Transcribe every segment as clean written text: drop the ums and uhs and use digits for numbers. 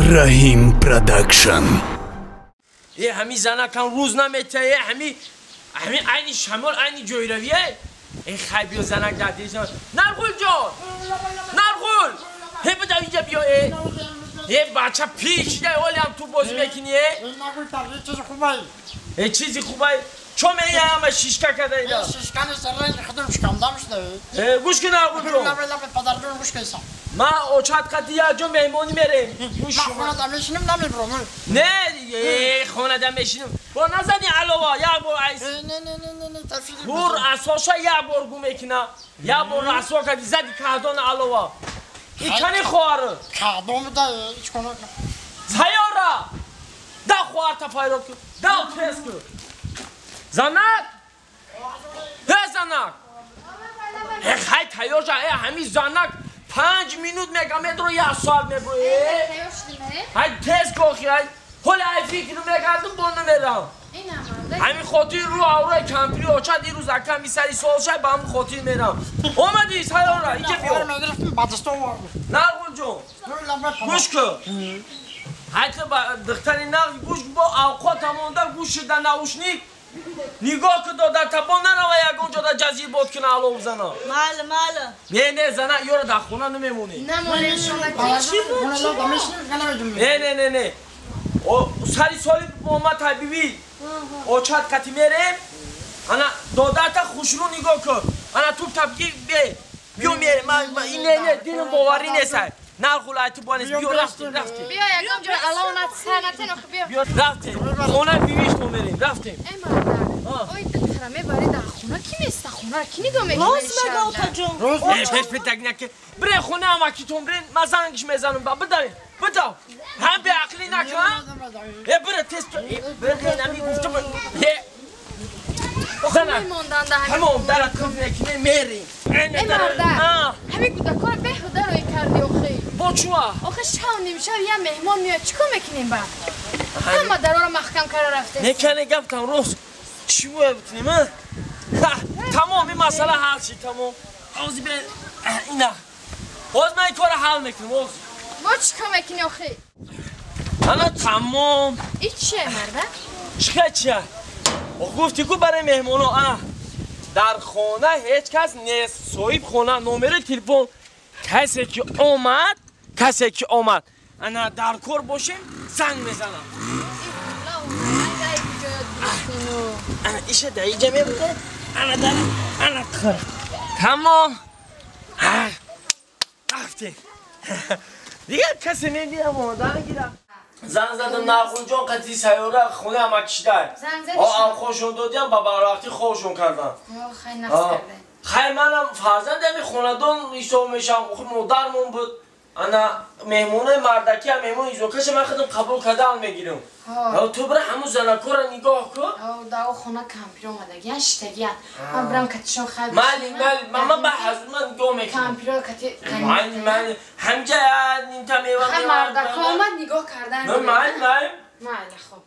Rahim Production. همین زنکان روز نمیته همین عین شمال عین جویرویه این خیبی و زنک در دیشن نرگل جان نرگل هی بدا اینجا بیا یه بچه پیش ده اولی هم تو بازی میکنیه نرگل تر چیز خوبه چیزی خوبه چون من همه شیشکا کرده اینا شیشکا نیست رنگ خودم شکم شده گوش که نرگل جان پدر جون گوش کنیسم ما اوچات قدی یا جون مهمونی میریم ما خونه دم میشینیم نمیبرم نه دیگه خونه دم میشینیم با نزنی علاوه یا بار عیس نه تفیدی بور اساسا یا بار گو میکنه یا بار اساسا کدی زدی کادون علاوه این کنی خواره کادون بده هیچ کنه سیاره دا خوار تفایرات کن دا پس کن زنک he زنک خیلی تیار جا همین زنک 5 minut megametro ya saat me bro hay tez koxi hay hola ay fikri megardım bunu meram همین خاطی رو آوره کمپیری آچه دیروز اکم میسری سال شای با همون خاطی میرم اومدی سیاره اینجا بیا نرگل جون گوش کن حتی دختری نقل گوش با اوقات همونده گوش شده نوشنیک نگاه که دادر تبا نروه یک اونجا در جزیر بود کنه علو بزنه ماله نه زنه یورو در خونه نمیمونی نمونه شما چی بود؟ نه سری سالی محمد حبیبی اوچات کتی میریم انا دادر تا خوشرو نگاه کن انا تو تبگی بیو میریم این دینم باوری نیست نرخول ایتی بانیست بیو رفتیم بیا یکم جا علامت سنته نخ بیا رفتیم خونه بیویش تو میریم رفتیم ای مادر اوی دخترمه باری در خونه کی میسته خونه کی نگاه میکنه راز مگه آتا جون پس پتک نکه بره خونه هم اکی تون برین من زنگش میزنم بداریم بدا هم به عقلی نکن بره تست بره نمی گفته زنم همون در کن نکنه میریم ای مادر همین گوده کار بهوده روی کردی آخی با چوه آخه شاو نمیشه یه مهمان میاد چیکار میکنیم با همه درا رو محکم کرده رفته نکنه گفتم روز چی باید بتونیم ها تمام این مسئله حل شد تمام آزی به اینا باز من این کار حل میکنم باز ما چیکار میکنی آخی انا تمام این چیه مرده؟ چیه گفتی که برای مهمونا انا در خانه هیچ کس نیست صاحب خانه نمره تلفن کسی که اومد انا در کار باشیم زنگ میزنم انا ایشه در اینجا میبوده انا در انا کار تمام رفتیم دیگه کسی نمیدیم مادر نگیرم زنگ زدم نرگل جان قطعی سیاره خونه همه کشیده هم خوشون دادیم با براقتی خوشون کردن خیلی نفس کرده خیلی منم فرزندم خونه دون ایسا میشم مادرمون بود انا مهمونه مردکی هم مهمون ایزو کش من خودم قبول کردم میگیرم تو برای همون زنکو را نگاه کن دا خونه کمپیر اومده گیان شتگیان من برم کتیشون خیلی مالی من به حضور من نگاه میکنم کمپیر کتی من همجا نیمتا میوان خیلی مردکا اومد نگاه کردن من خب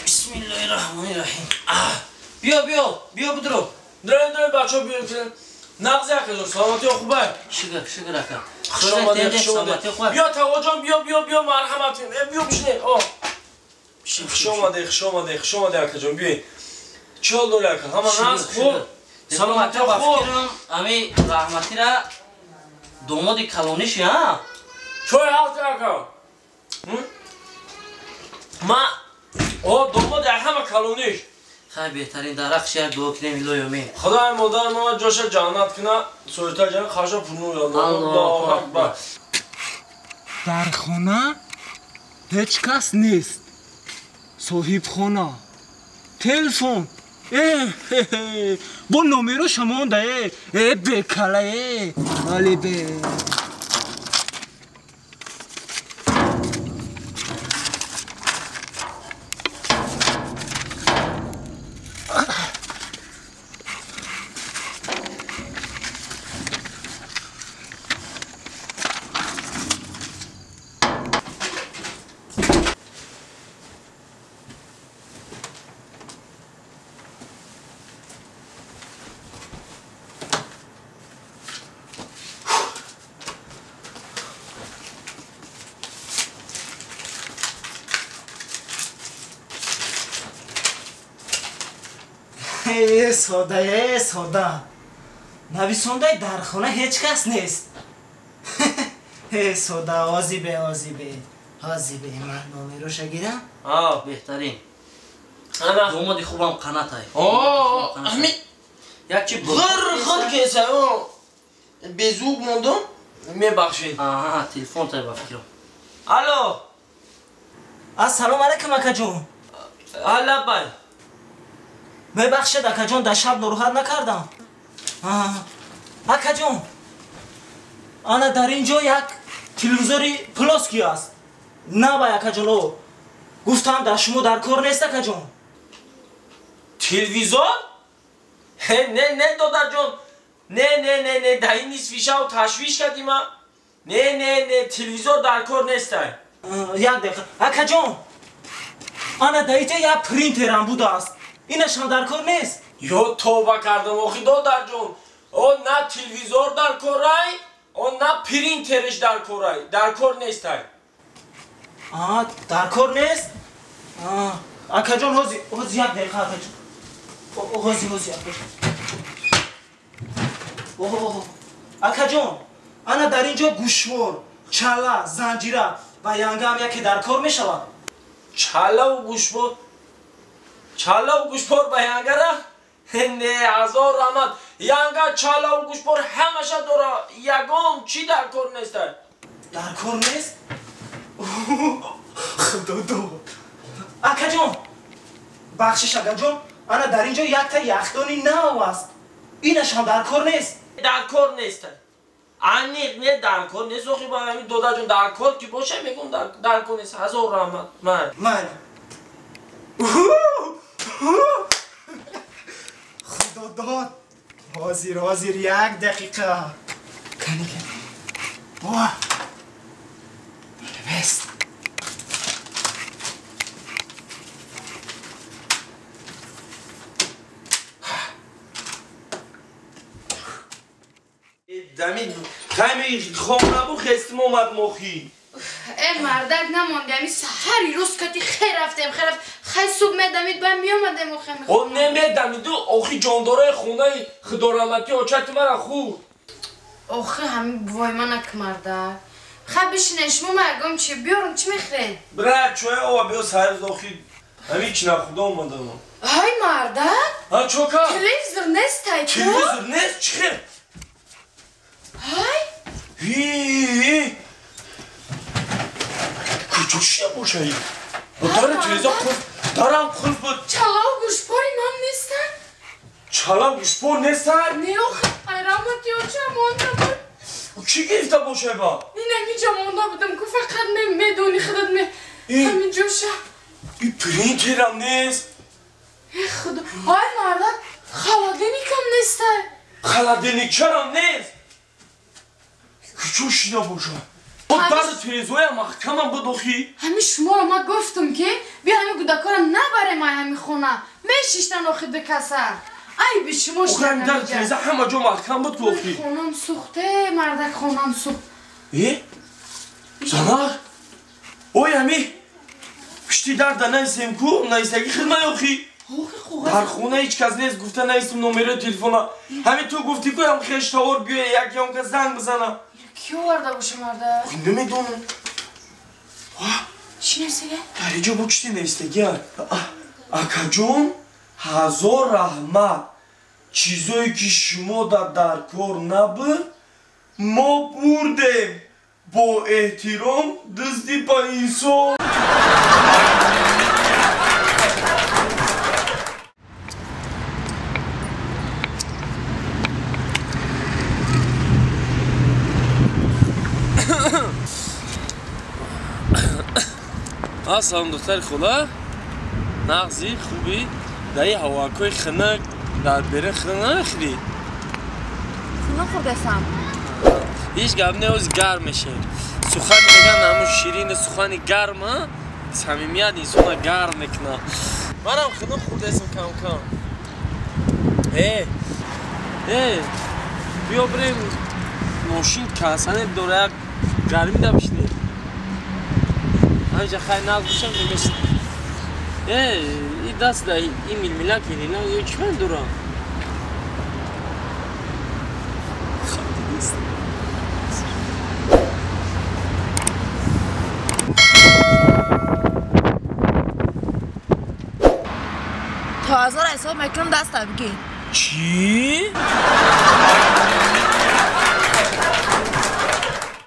بسم الله الرحمن الرحیم بیا بدرو درم بچه ها بیاریم نقضی اکا سلامتی خوبه شکر اکا بیا تقا جان بیا مرحمت بیا بشنه خوش آمده اکا جان بیایی چهال دوله اکا همه نقض خوب سلامتی خوب امی رحمتی را دومادی کلونیشی ها چوی حالتی اکا ما دومادی همه کلونیش خیلی بهترین درخش یک دو کنیم ایلویومی خدای مادر ما جاش جانت کنه سویتر جان خواهشا پرنور الله اکبر در خانه هیچ کس نیست صاحب خانه تلفن با نمره شما ده بکله ولی به ساده نویسنده در خونه هیچ کس نیست. ساده آزیبه من نامه رو شگیرم. بهترین انا دومادی خوبم قنات های همین یک چی غر کیسه او بزوگ موندم. میبخشید. تلفن تای با فکرم. الو السلام علیکم اکا جون. حالا بای ببخشید اکا جون در شب ناراحت نکردم. اکا جون انا در اینجا یک تلویزوری پلاسکی است. نه با اکا جون گفتم در شما در کار نیست اکا جون. تلویزور؟ نه دادر جون نه در این نیست فیشه و تشویش کردیم. نه تلویزور در کار نیست. یک دقیقه اکا جون انا در اینجا یک پرینترم بوده است. اینش هم در کار نیست. یا توبه کردم آخی دادر جون او نه تلویزور در کارای او نه پرینترش در کارای در کار نیست. در کار نیست؟ اکا جون حوزی یک دقیقه اکا جون حوزی اکا جون انا در اینجا گوشوار چاله زنجیره و ینگه هم یکی در کار می شود. چاله و گوشبار به ینگه را؟ نه هزار رحمت ینگه چاله و گوشبار همشه داره یگام چی در کار نیست؟ در کار نیست؟ خدا اکا جون بخشش اکا جون انا در اینجا یک تا یخدانی نو است. اینش هم در کار نیست. در کار نیست. انیق نه در کار نیست آخی با همین دادر جون در کار که باشه میگم در کار نیست. هزار رحمت من خدا داد حاضر یک دقیقه کنی واه بست دمی خیمی خوام نبو خستم اومد مخی ای مردک نمانده سحری روز کتی خیر رفتم خیلی صبح میدمید باید میامده مخیم او نمیدمیدو آخی جانداره خونه خدارمتی آچت مرا خود آخی همین بوای من اک مردک خب بشینه شما مرگم چی بیارم چی میخرین؟ برای چوه آوا بیو سرز آخی همین چی نخوده اومده من های مردک؟ ها چوکا؟ تلویزور نیست تایی تو؟ تلویزور نیست چه؟ های؟ هی کجا شیه باشه ای؟ داره تلویزور دارم خلف بود چلا و گوشباری من نیستن؟ چلا گوشبار نیستن؟ نه آخی رحمتی ها چه مانده بود؟ چی گرفته باشه با؟ این همینجا مانده بودم که فقط میدونی خودت همینجا شد این پرینترم نیست؟ ای خدا های مردک خلادینی کم نیسته خلادینی کرم نیست؟ کجا شیده باشه؟ بود برد تلویزور محکمم بود آخی؟ همین شما رو ما گفتم که بیا همین گودکارم نبره ما همین خونه میشیشتن آخی به کسر ای بی شما آخی همین در تلویزور همه جا محکم بود که آخی خونم سوخته مردک خونم سوخت ای؟ زنار؟ اوی همی پشتی در نیستیم کو نیستگی خدمه آخی در خونه هیچ کس نیست گفته نیستم نمره تلفن همین تو گفتی که هم خشتاور بیه یکی هم که زنگ بزنم کی آورده باشه مرده؟ خب نمیدونم چی نرسیده؟ در اینجا بکشتی نیستگی اکا جون هزار رحمت چیزایی که شما در کار نبود ما بردیم با احترام دستی با انسان سلام دختر خولا نغزی خوبی؟ در این هواکوی خنک در برن خنک نخری؟ خونه خوردستم هیچ گب نیوز گرم میشه سخن میگن همون شیرین سخن گرمه صمیمیت انسان گرم میکنه منم خنک خوردستم کم بیا بریم ماشین کسانه دوره گرمی دا بشنیم همینجا خیلی ناز باشم نمیشنیم این دست ده این میلمیلا کردی نه یه چی من دورم تا 1000 حساب میکنم دست بگی چی؟